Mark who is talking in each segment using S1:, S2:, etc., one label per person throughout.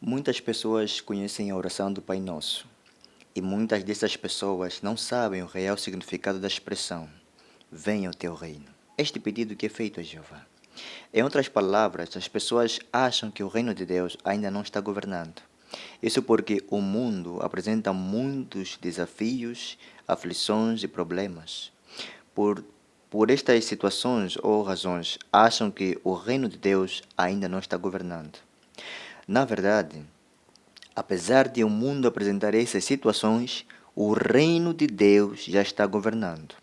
S1: Muitas pessoas conhecem a oração do Pai Nosso, e muitas dessas pessoas não sabem o real significado da expressão: Venha o teu reino. Este pedido que é feito a Jeová. Em outras palavras, as pessoas acham que o reino de Deus ainda não está governando. Isso porque o mundo apresenta muitos desafios, aflições e problemas. Por, por estas situações ou razões, acham que o reino de Deus ainda não está governando. Na verdade, apesar de o mundo apresentar essas situações, o reino de Deus já está governando.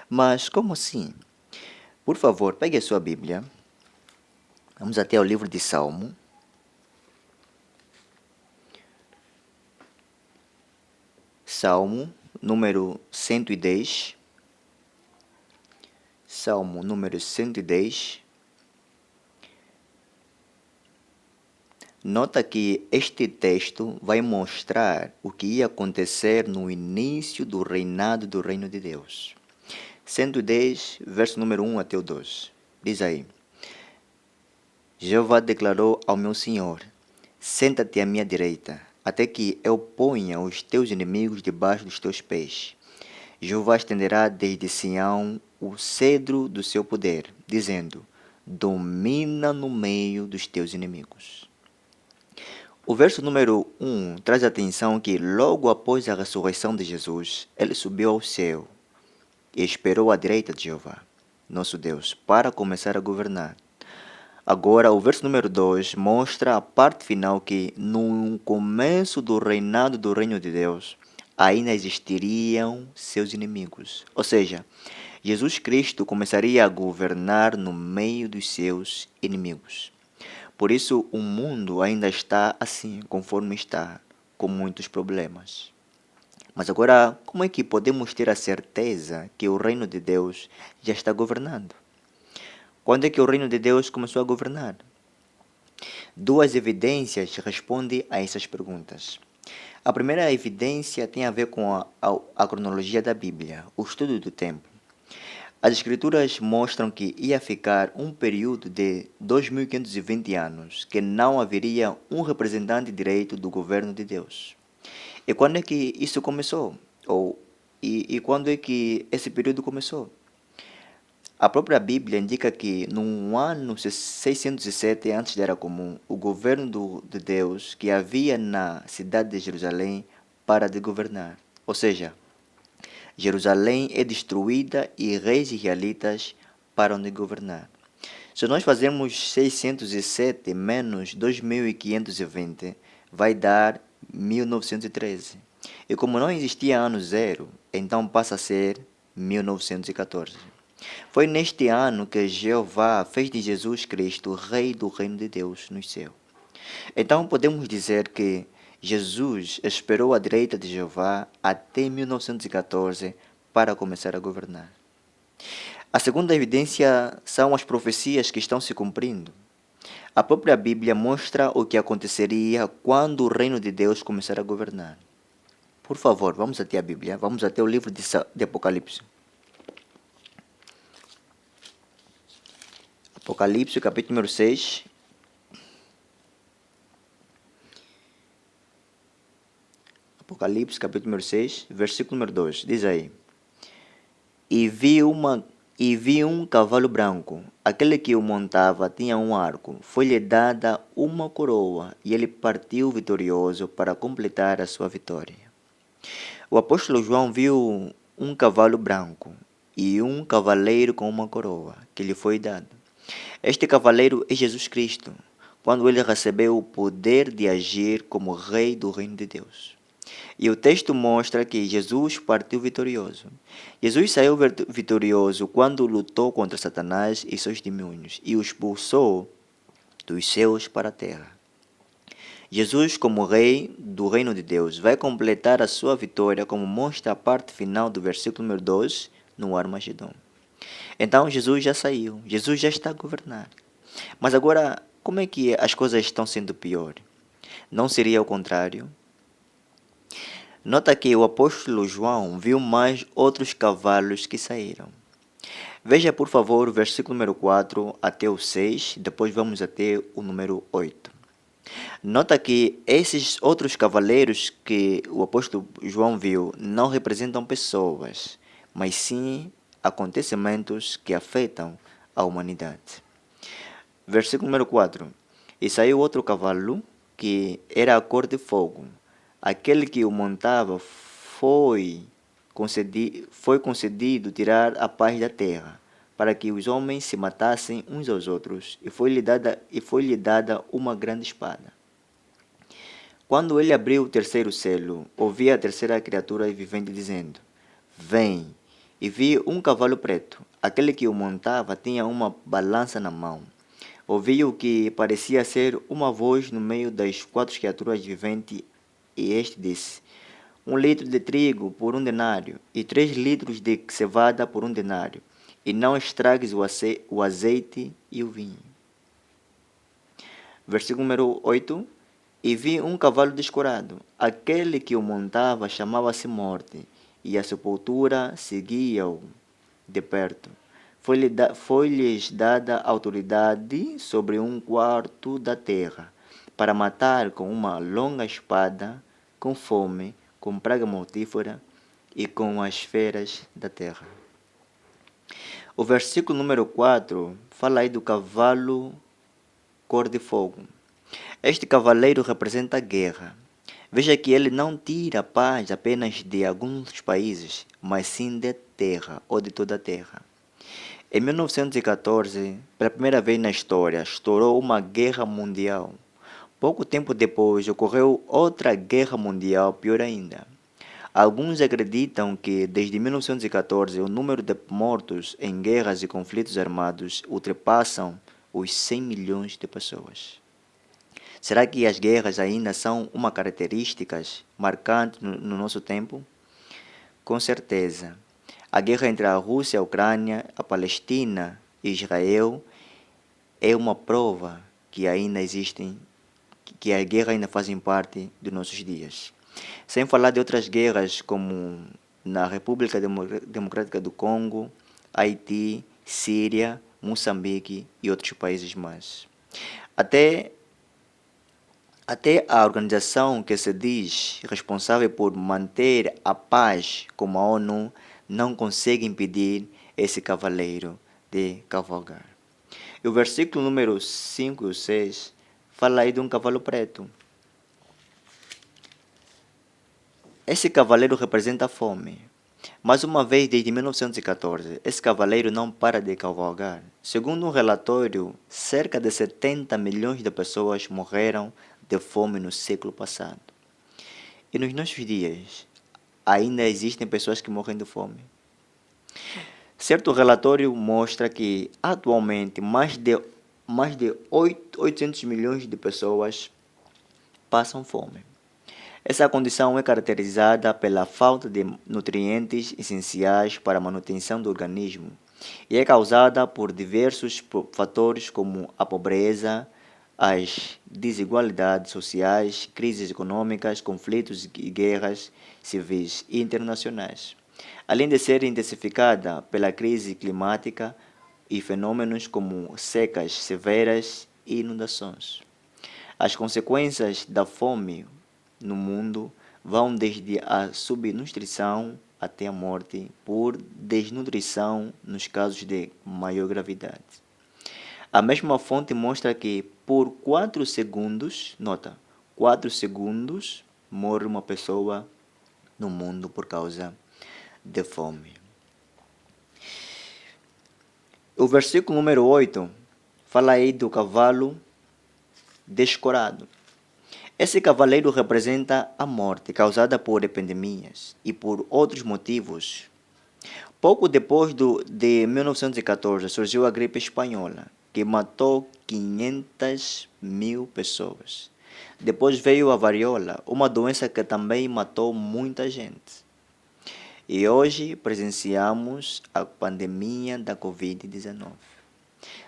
S1: Mas como assim? Por favor, pegue a sua Bíblia. Vamos até ao livro de Salmo. Salmo número 110. Salmo número 110. Nota que este texto vai mostrar o que ia acontecer no início do reinado do reino de Deus. 110, verso número 1 até o 2. Diz aí: Jeová declarou ao meu Senhor: Senta-te à minha direita, até que eu ponha os teus inimigos debaixo dos teus pés. Jeová estenderá desde Sião o cedro do seu poder, dizendo: Domina no meio dos teus inimigos. O verso número 1 traz a atenção que logo após a ressurreição de Jesus, ele subiu ao céu e esperou à direita de Jeová, nosso Deus, para começar a governar. Agora, o verso número 2 mostra a parte final que, no começo do reinado do reino de Deus, ainda existiriam seus inimigos. Ou seja, Jesus Cristo começaria a governar no meio dos seus inimigos. Por isso, o mundo ainda está assim, conforme está, com muitos problemas. Mas agora, como é que podemos ter a certeza que o reino de Deus já está governando? Quando é que o reino de Deus começou a governar? Duas evidências respondem a essas perguntas. A primeira evidência tem a ver com a cronologia da Bíblia, o estudo do tempo. As Escrituras mostram que ia ficar um período de 2520 anos que não haveria um representante direito do governo de Deus. E quando é que isso começou? E quando é que esse período começou? A própria Bíblia indica que no ano 607 antes da Era Comum, o governo de Deus que havia na cidade de Jerusalém para de governar. Ou seja, Jerusalém é destruída e reis israelitas param de governar. Se nós fazermos 607 menos 2520, vai dar 1913. E como não existia ano zero, então passa a ser 1914. Foi neste ano que Jeová fez de Jesus Cristo Rei do Reino de Deus no céu. Então podemos dizer que Jesus esperou à direita de Jeová até 1914 para começar a governar. A segunda evidência são as profecias que estão se cumprindo. A própria Bíblia mostra o que aconteceria quando o reino de Deus começar a governar. Por favor, vamos até a Bíblia, vamos até o livro de Apocalipse. Apocalipse, capítulo número 6. Apocalipse, capítulo número 6, versículo número 2. Diz aí: E vi um cavalo branco. Aquele que o montava tinha um arco. Foi-lhe dada uma coroa, e ele partiu vitorioso para completar a sua vitória. O apóstolo João viu um cavalo branco e um cavaleiro com uma coroa, que lhe foi dado. Este cavaleiro é Jesus Cristo, quando ele recebeu o poder de agir como rei do reino de Deus. E o texto mostra que Jesus partiu vitorioso. Jesus saiu vitorioso quando lutou contra Satanás e seus demônios e o expulsou dos céus para a terra. Jesus, como rei do reino de Deus, vai completar a sua vitória, como mostra a parte final do versículo número 2 no Armagedon. Então Jesus já saiu, Jesus já está a governar. Mas agora, como é que as coisas estão sendo pior? Não seria o contrário? Nota que o apóstolo João viu mais outros cavalos que saíram. Veja, por favor, o versículo número 4 até o 6, depois vamos até o número 8. Nota que esses outros cavaleiros que o apóstolo João viu não representam pessoas, mas sim acontecimentos que afetam a humanidade. Versículo número 4. E saiu outro cavalo, que era a cor de fogo. Aquele que o montava foi concedido tirar a paz da terra, para que os homens se matassem uns aos outros, e foi-lhe dada uma grande espada. Quando ele abriu o terceiro selo, ouvi a terceira criatura vivente dizendo: Vem! E vi um cavalo preto. Aquele que o montava tinha uma balança na mão. Ouvi o que parecia ser uma voz no meio das quatro criaturas viventes, e este disse: 1 litro de trigo por 1 denário, e 3 litros de cevada por 1 denário, e não estragues o azeite e o vinho. Versículo número 8. E vi um cavalo descorado. Aquele que o montava chamava-se Morte, e a sepultura seguia-o de perto. Foi-lhes dada autoridade sobre 1/4 da terra, para matar com uma longa espada, com fome, com praga mortífera e com as feras da terra. O versículo número 4 fala aí do cavalo cor de fogo. Este cavaleiro representa a guerra. Veja que ele não tira a paz apenas de alguns países, mas sim da terra ou de toda a terra. Em 1914, pela primeira vez na história, estourou uma guerra mundial. Pouco tempo depois, ocorreu outra guerra mundial, pior ainda. Alguns acreditam que, desde 1914, o número de mortos em guerras e conflitos armados ultrapassam os 100 milhões de pessoas. Será que as guerras ainda são uma característica marcante no nosso tempo? Com certeza. A guerra entre a Rússia, a Ucrânia, a Palestina e Israel é uma prova que ainda existem, que a guerra ainda fazem parte dos nossos dias. Sem falar de outras guerras como na República Democrática do Congo, Haiti, Síria, Moçambique e outros países mais. Até a organização que se diz responsável por manter a paz, como a ONU, não consegue impedir esse cavaleiro de cavalgar. E o versículo número 5 e 6 fala aí de um cavalo preto. Esse cavaleiro representa a fome. Mais uma vez, desde 1914, esse cavaleiro não para de cavalgar. Segundo um relatório, cerca de 70 milhões de pessoas morreram de fome no século passado. E nos nossos dias, ainda existem pessoas que morrem de fome. Certo relatório mostra que, atualmente, mais de 800 milhões de pessoas passam fome. Essa condição é caracterizada pela falta de nutrientes essenciais para a manutenção do organismo e é causada por diversos fatores como a pobreza, as desigualdades sociais, crises econômicas, conflitos e guerras civis e internacionais, além de ser intensificada pela crise climática e fenômenos como secas severas e inundações. As consequências da fome no mundo vão desde a subnutrição até a morte por desnutrição nos casos de maior gravidade. A mesma fonte mostra que por 4 segundos, 4 segundos morre uma pessoa no mundo por causa de fome. O versículo número 8 fala aí do cavalo descorado. Esse cavaleiro representa a morte causada por epidemias e por outros motivos. Pouco depois de 1914 surgiu a gripe espanhola, que matou 500 mil pessoas. Depois veio a varíola, uma doença que também matou muita gente. E hoje presenciamos a pandemia da Covid-19.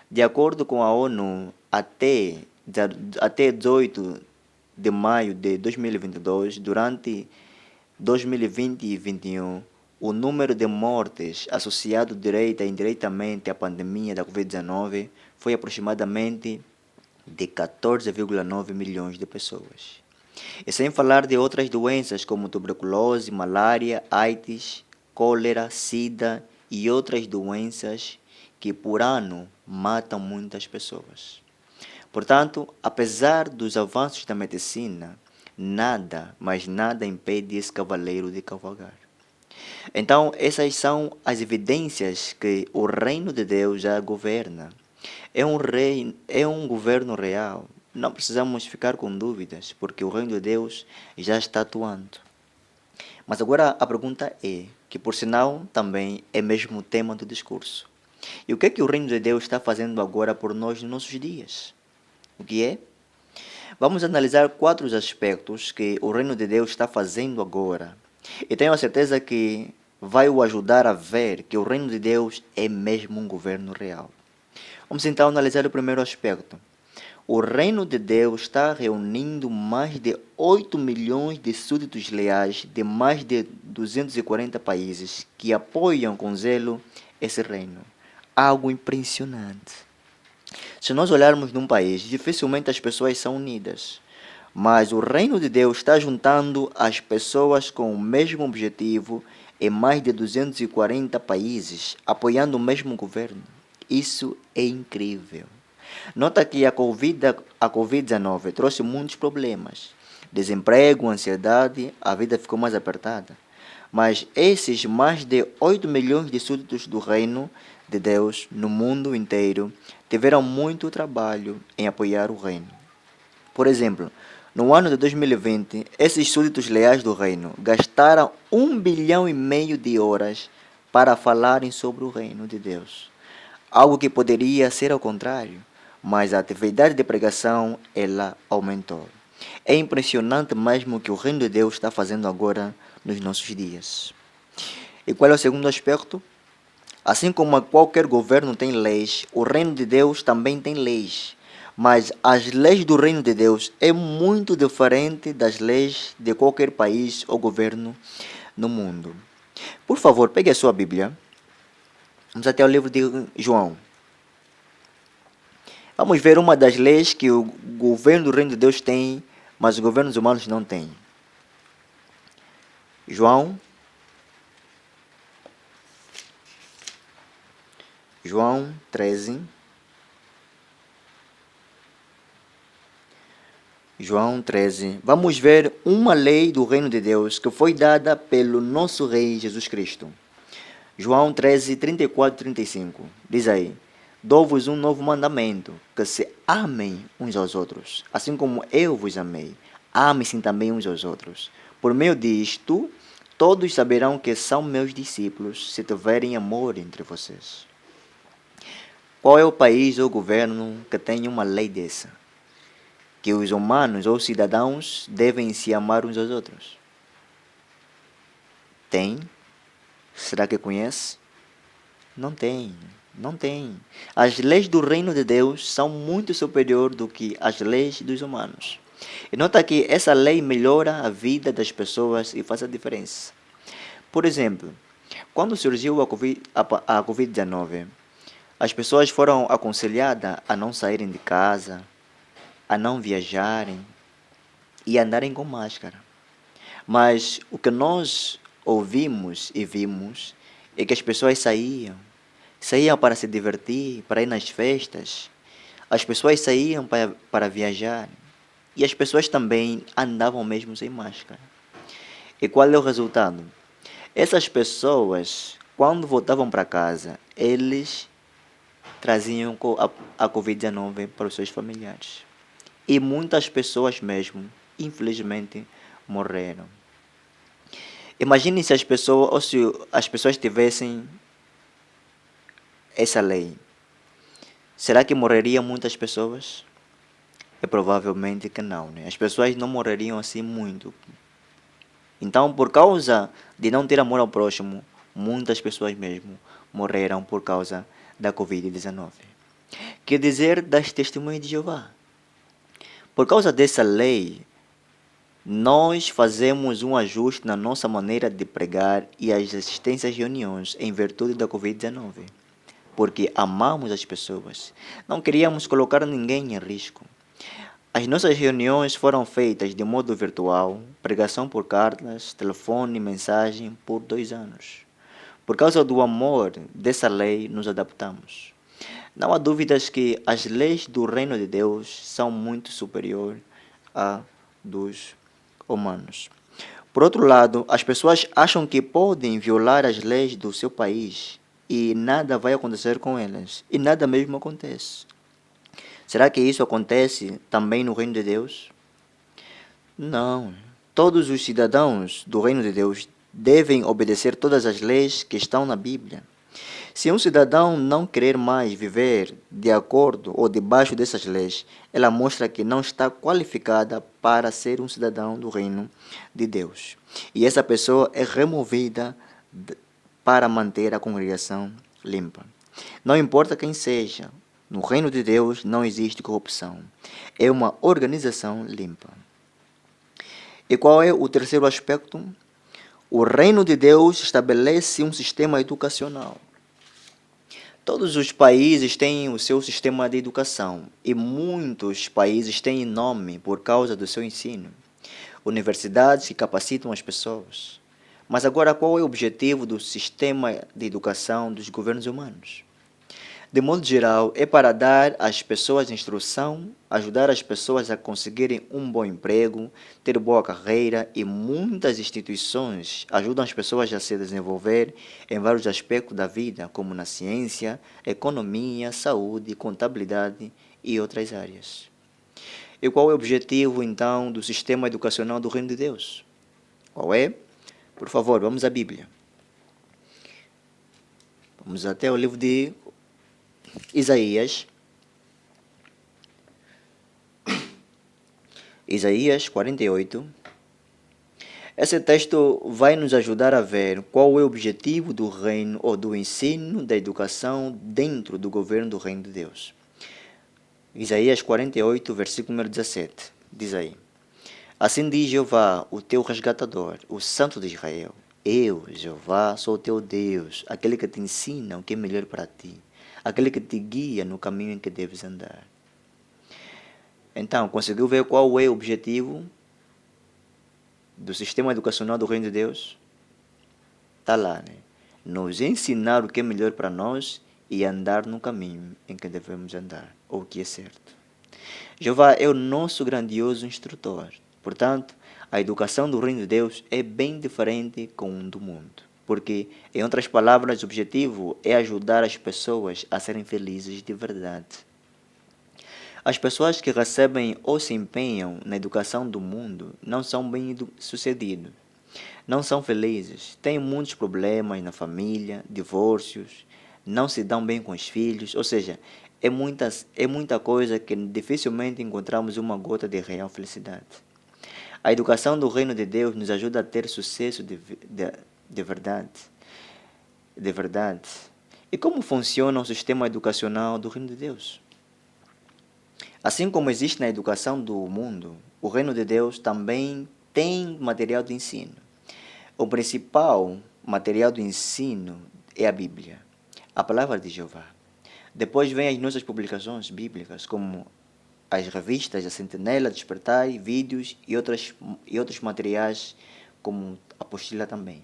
S1: De acordo com a ONU, até 18 de maio de 2022, durante 2020 e 2021, o número de mortes associado direita e indiretamente à pandemia da Covid-19 foi aproximadamente de 14,9 milhões de pessoas. E sem falar de outras doenças como tuberculose, malária, AIDS, cólera, sida e outras doenças que por ano matam muitas pessoas. Portanto, apesar dos avanços da medicina, nada, mas nada impede esse cavaleiro de cavalgar. Então, essas são as evidências que o reino de Deus já governa. É um governo real. Não precisamos ficar com dúvidas, porque o reino de Deus já está atuando. Mas agora a pergunta é, que por sinal também é mesmo o tema do discurso. E o que o reino de Deus está fazendo agora por nós nos nossos dias? O que é? Vamos analisar 4 aspectos que o reino de Deus está fazendo agora. E tenho a certeza que vai o ajudar a ver que o reino de Deus é mesmo um governo real. Vamos então analisar o primeiro aspecto. O reino de Deus está reunindo mais de 8 milhões de súditos leais de mais de 240 países que apoiam com zelo esse reino. Algo impressionante. Se nós olharmos num país, dificilmente as pessoas são unidas. Mas o reino de Deus está juntando as pessoas com o mesmo objetivo em mais de 240 países, apoiando o mesmo governo. Isso é incrível. Nota que a Covid-19 trouxe muitos problemas. Desemprego, ansiedade, a vida ficou mais apertada. Mas esses mais de 8 milhões de súditos do reino de Deus no mundo inteiro tiveram muito trabalho em apoiar o reino. Por exemplo, no ano de 2020, esses súditos leais do reino gastaram 1,5 bilhão de horas para falarem sobre o reino de Deus. Algo que poderia ser ao contrário, mas a atividade de pregação ela aumentou. É impressionante mesmo o que o reino de Deus está fazendo agora nos nossos dias. E qual é o segundo aspecto? Assim como qualquer governo tem leis, o reino de Deus também tem leis. Mas as leis do reino de Deus é muito diferente das leis de qualquer país ou governo no mundo. Por favor, pegue a sua Bíblia. Vamos até o livro de João. Vamos ver uma das leis que o governo do reino de Deus tem, mas os governos humanos não têm. João 13. João 13. Vamos ver uma lei do reino de Deus que foi dada pelo nosso Rei Jesus Cristo. João 13, 34 e 35. Diz aí: Dou-vos um novo mandamento, que se amem uns aos outros, assim como eu vos amei. Amem-se também uns aos outros. Por meio disto, todos saberão que são meus discípulos, se tiverem amor entre vocês. Qual é o país ou governo que tem uma lei dessa? Que os humanos ou cidadãos devem se amar uns aos outros? Tem? Será que conhece? Não tem. Não tem. As leis do reino de Deus são muito superiores do que as leis dos humanos. E nota que essa lei melhora a vida das pessoas e faz a diferença. Por exemplo, quando surgiu a Covid-19, as pessoas foram aconselhadas a não saírem de casa, a não viajarem e andarem com máscara. Mas o que nós ouvimos e vimos é que as pessoas saíam para se divertir, para ir nas festas. As pessoas saíam para viajar. E as pessoas também andavam mesmo sem máscara. E qual é o resultado? Essas pessoas, quando voltavam para casa, eles traziam a Covid-19 para os seus familiares. E muitas pessoas mesmo, infelizmente, morreram. Imagine se as pessoas tivessem essa lei. Será que morreriam muitas pessoas? É provavelmente que não, né? As pessoas não morreriam assim muito. Então, por causa de não ter amor ao próximo, muitas pessoas mesmo morreram por causa da Covid-19. Que dizer das testemunhas de Jeová? Por causa dessa lei, nós fazemos um ajuste na nossa maneira de pregar e as assistências às reuniões em virtude da Covid-19. Porque amamos as pessoas. Não queríamos colocar ninguém em risco. As nossas reuniões foram feitas de modo virtual, pregação por cartas, telefone e mensagem por 2 anos. Por causa do amor dessa lei, nos adaptamos. Não há dúvidas que as leis do reino de Deus são muito superiores à dos humanos. Por outro lado, as pessoas acham que podem violar as leis do seu país e nada vai acontecer com elas. E nada mesmo acontece. Será que isso acontece também no reino de Deus? Não. Todos os cidadãos do reino de Deus devem obedecer todas as leis que estão na Bíblia. Se um cidadão não querer mais viver de acordo ou debaixo dessas leis, ela mostra que não está qualificada para ser um cidadão do reino de Deus. E essa pessoa é removida para manter a congregação limpa. Não importa quem seja, no reino de Deus não existe corrupção. É uma organização limpa. E qual é o terceiro aspecto? O reino de Deus estabelece um sistema educacional. Todos os países têm o seu sistema de educação e muitos países têm nome por causa do seu ensino. Universidades que capacitam as pessoas. Mas agora, qual é o objetivo do sistema de educação dos governos humanos? De modo geral, é para dar às pessoas instrução, ajudar as pessoas a conseguirem um bom emprego, ter boa carreira, e muitas instituições ajudam as pessoas a se desenvolver em vários aspectos da vida, como na ciência, economia, saúde, contabilidade e outras áreas. E qual é o objetivo, então, do sistema educacional do Reino de Deus? Qual é? Por favor, vamos à Bíblia. Vamos até o livro de Isaías 48. Esse texto vai nos ajudar a ver qual é o objetivo do reino ou do ensino da educação dentro do governo do reino de Deus. Isaías 48, versículo número 17, diz aí: Assim diz Jeová, o teu resgatador, o Santo de Israel: Eu, Jeová, sou o teu Deus, aquele que te ensina o que é melhor para ti, aquele que te guia no caminho em que deves andar. Então, conseguiu ver qual é o objetivo do sistema educacional do Reino de Deus? Está lá, né? Nos ensinar o que é melhor para nós e andar no caminho em que devemos andar, ou o que é certo. Jeová é o nosso grandioso instrutor. Portanto, a educação do Reino de Deus é bem diferente com o do mundo. Porque, em outras palavras, o objetivo é ajudar as pessoas a serem felizes de verdade. As pessoas que recebem ou se empenham na educação do mundo não são bem-sucedidos, não são felizes, têm muitos problemas na família, divórcios, não se dão bem com os filhos, ou seja, é muita coisa que dificilmente encontramos uma gota de real felicidade. A educação do Reino de Deus nos ajuda a ter sucesso de verdade. De verdade. E como funciona o sistema educacional do Reino de Deus? Assim como existe na educação do mundo, o Reino de Deus também tem material de ensino. O principal material de ensino é a Bíblia, a palavra de Jeová. Depois vem as nossas publicações bíblicas, como as revistas, a Sentinela, Despertar, vídeos e outros materiais, como a apostila também.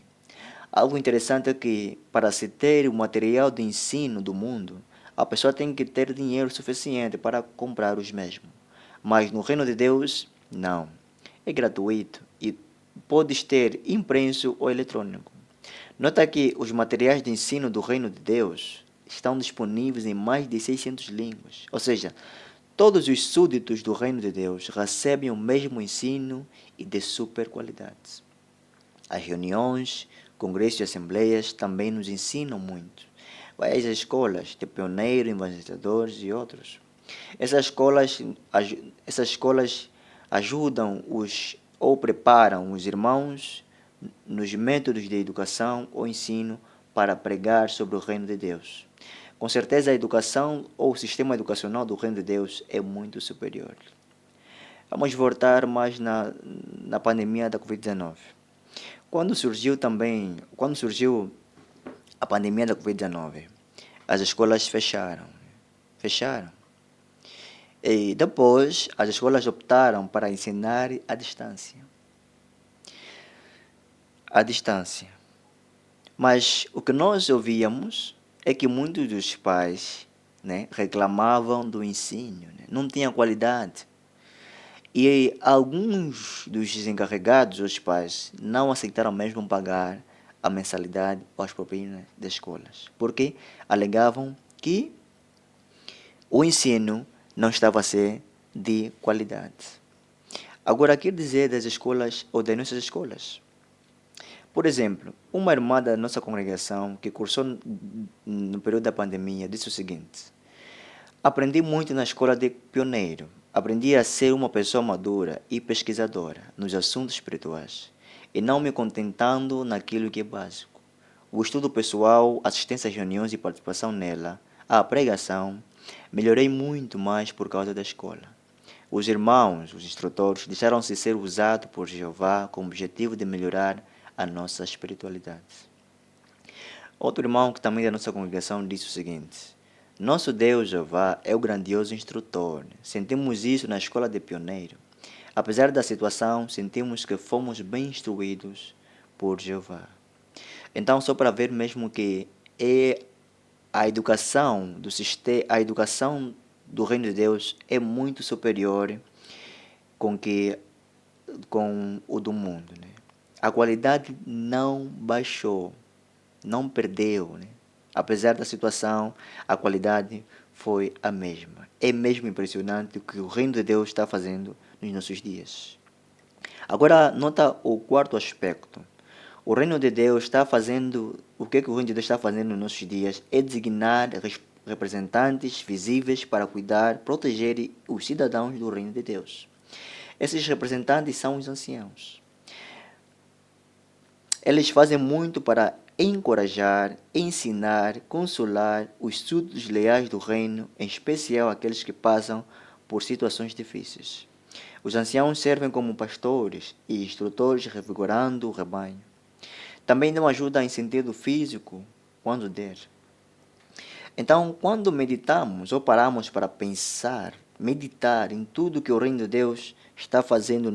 S1: Algo interessante é que, para se ter o material de ensino do mundo, a pessoa tem que ter dinheiro suficiente para comprar os mesmos. Mas no reino de Deus, não. É gratuito e podes ter impresso ou eletrônico. Nota que os materiais de ensino do reino de Deus estão disponíveis em mais de 600 línguas. Ou seja, todos os súditos do reino de Deus recebem o mesmo ensino e de super qualidade. As reuniões, congressos e assembleias também nos ensinam muito. Vai às escolas de pioneiro, evangelizadores e outros. Essas escolas ajudam ou preparam os irmãos nos métodos de educação ou ensino para pregar sobre o reino de Deus. Com certeza a educação ou o sistema educacional do reino de Deus é muito superior. Vamos voltar mais na pandemia da Covid-19. Quando surgiu a pandemia da Covid-19, as escolas fecharam. E depois, as escolas optaram para ensinar à distância. À distância. Mas o que nós ouvíamos é que muitos dos pais, né, reclamavam do ensino, né? Não tinha qualidade. E alguns dos encarregados, os pais, não aceitaram mesmo pagar a mensalidade ou as propinas das escolas, porque alegavam que o ensino não estava a ser de qualidade. Agora, quer dizer das escolas ou das nossas escolas? Por exemplo, uma irmã da nossa congregação que cursou no período da pandemia disse o seguinte: aprendi muito na escola de pioneiro. Aprendi a ser uma pessoa madura e pesquisadora nos assuntos espirituais e não me contentando naquilo que é básico. O estudo pessoal, assistência às reuniões e participação nela, a pregação, melhorei muito mais por causa da escola. Os irmãos, os instrutores, deixaram-se ser usados por Jeová com o objetivo de melhorar a nossa espiritualidade. Outro irmão que também é da nossa congregação disse o seguinte: nosso Deus Jeová é o grandioso instrutor. Sentimos isso na escola de pioneiro. Apesar da situação, sentimos que fomos bem instruídos por Jeová. Então, só para ver mesmo que é a educação do sistema, a educação do reino de Deus é muito superior com o do mundo, né? A qualidade não baixou, não perdeu, né? Apesar da situação, a qualidade foi a mesma. É mesmo impressionante o que o reino de Deus está fazendo nos nossos dias. Agora, nota o quarto aspecto. O reino de Deus está fazendo, o que o reino de Deus está fazendo nos nossos dias é designar representantes visíveis para cuidar, proteger os cidadãos do reino de Deus. Esses representantes são os anciãos. Eles fazem muito para encorajar, ensinar, consolar os súditos leais do reino, em especial aqueles que passam por situações difíceis. Os anciãos servem como pastores e instrutores, revigorando o rebanho. Também dão ajuda em sentido físico, quando der. Então, quando meditamos ou paramos para pensar, meditar em tudo que o reino de Deus está fazendo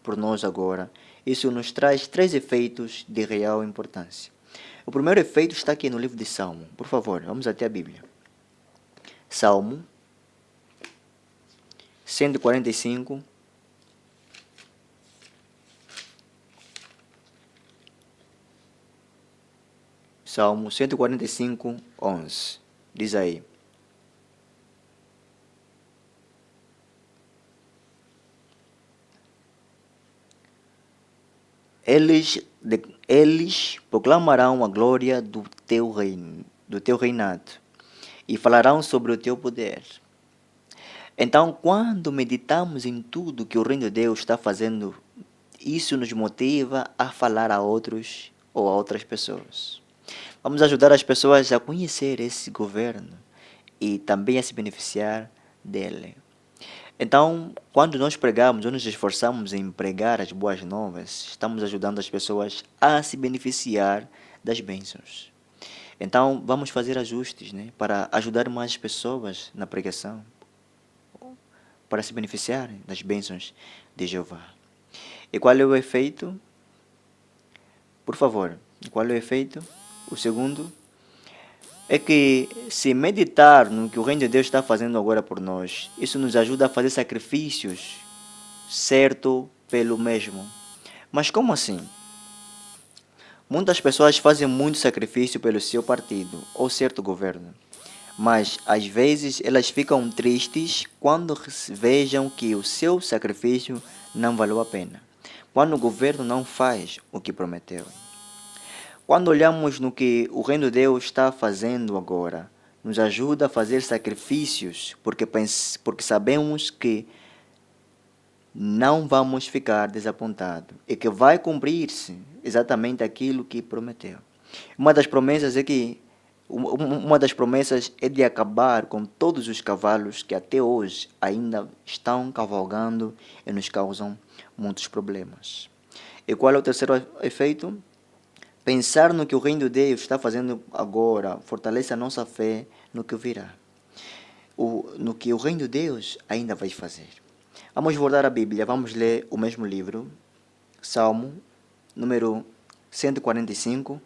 S1: por nós agora, isso nos traz 3 efeitos de real importância. O primeiro efeito está aqui no livro de Salmo. Por favor, vamos até a Bíblia. Salmo 145. Salmo 145, 11. Diz aí: eles proclamarão a glória do teu reino, do teu reinado, e falarão sobre o teu poder. Então, quando meditamos em tudo que o reino de Deus está fazendo, isso nos motiva a falar a outros ou a outras pessoas. Vamos ajudar as pessoas a conhecer esse governo e também a se beneficiar dele. Então, quando nós pregamos ou nos esforçamos em pregar as boas novas, estamos ajudando as pessoas a se beneficiar das bênçãos. Então, vamos fazer ajustes, né, para ajudar mais pessoas na pregação, para se beneficiarem das bênçãos de Jeová. E qual é o efeito? Por favor, qual é o efeito? O segundo é que, se meditar no que o reino de Deus está fazendo agora por nós, isso nos ajuda a fazer sacrifícios certo pelo mesmo. Mas como assim? Muitas pessoas fazem muito sacrifício pelo seu partido ou certo governo, mas às vezes elas ficam tristes quando vejam que o seu sacrifício não valeu a pena, quando o governo não faz o que prometeu. Quando olhamos no que o reino de Deus está fazendo agora, nos ajuda a fazer sacrifícios, porque sabemos que não vamos ficar desapontados e que vai cumprir-se exatamente aquilo que prometeu. Uma das promessas é de acabar com todos os cavalos que até hoje ainda estão cavalgando e nos causam muitos problemas. E qual é o terceiro efeito? Pensar no que o reino de Deus está fazendo agora fortalece a nossa fé no que virá. no que o reino de Deus ainda vai fazer. Vamos voltar à Bíblia, vamos ler o mesmo livro, Salmo, número 145,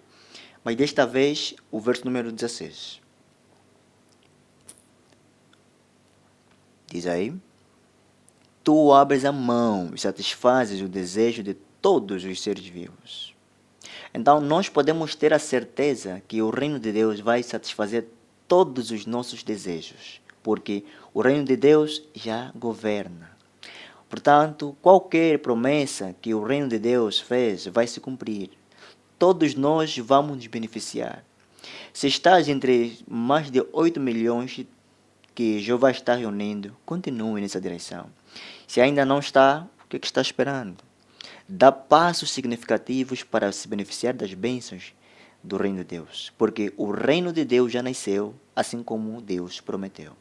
S1: mas desta vez o verso número 16. Diz aí: Tu abres a mão e satisfazes o desejo de todos os seres vivos. Então, nós podemos ter a certeza que o reino de Deus vai satisfazer todos os nossos desejos, porque o reino de Deus já governa. Portanto, qualquer promessa que o reino de Deus fez vai se cumprir. Todos nós vamos nos beneficiar. Se estás entre mais de 8 milhões que Jeová está reunindo, continue nessa direção. Se ainda não está, o que está esperando? Dá passos significativos para se beneficiar das bênçãos do reino de Deus, porque o reino de Deus já nasceu, assim como Deus prometeu.